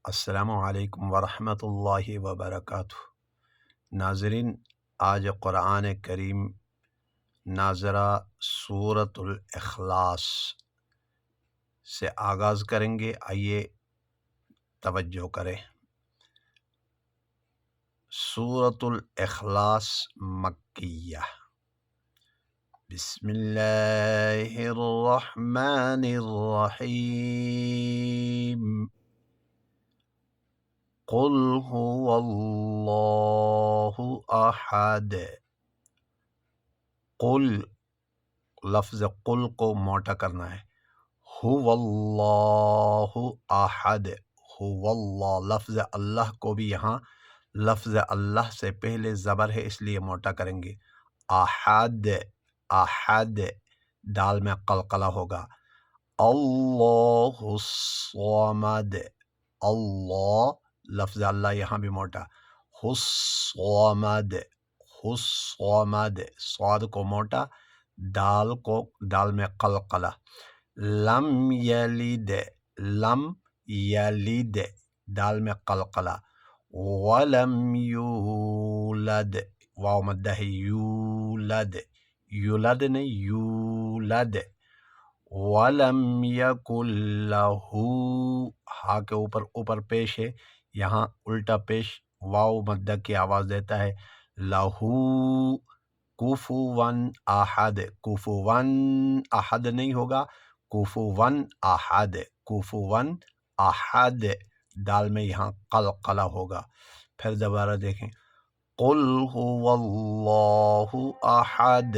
السلام علیکم ورحمۃ اللہ وبرکاتہ۔ ناظرین، آج قرآن کریم ناظرہ سورۃ الاخلاص سے آغاز کریں گے۔ آئیے توجہ کریں۔ سورۃ الاخلاص مکیہ۔ بسم اللہ الرحمن الرحیم۔ قل هو اللہ احد۔ قل، لفظ قل کو موٹا کرنا ہے۔ هو اللہ احد، هو اللہ، لفظ اللہ کو بھی یہاں لفظ اللہ سے پہلے زبر ہے، اس لیے موٹا کریں گے۔ احد، احد، دال میں قلقلہ ہوگا۔ اللہ الصمد، اللہ، لفظ اللہ یہاں بھی موٹا۔ الصمد، الصمد، صاد کو موٹا، دال میں قلقلہ۔ لم یلد، لم یلد، دال میں قلقلہ۔ ولم یولد، واو مدہ ہے، یولد، یولد نہیں، یولد۔ ولم یکن لہ، ہا کے اوپر پیش ہے، یہاں الٹا پیش واو مدہ کی آواز دیتا ہے۔ لہو کفواً احد، کفواً احد نہیں ہوگا، کفواً احد، کفواً احد، دال میں یہاں قلقلہ ہوگا۔ پھر دوبارہ دیکھیں۔ قل هو اللہ احد،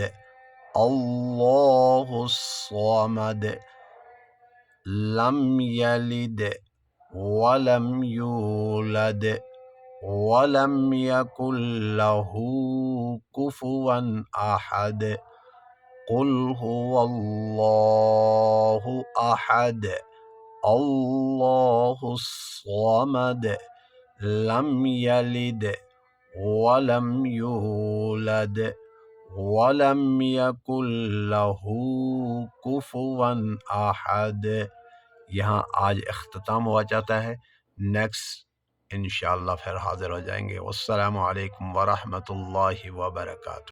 اللہ الصمد، لم یلد ولم یولد ولم یکن لہ کفواً احد۔ قل هو اللہ احد، اللہ الصمد، لم یلد ولم یولد ولم یکن لہ کفواً احد۔ یہاں آج اختتام ہوا جاتا ہے۔ نیکسٹ انشاءاللہ پھر حاضر ہو جائیں گے۔ والسلام علیکم ورحمۃ اللہ وبرکاتہ۔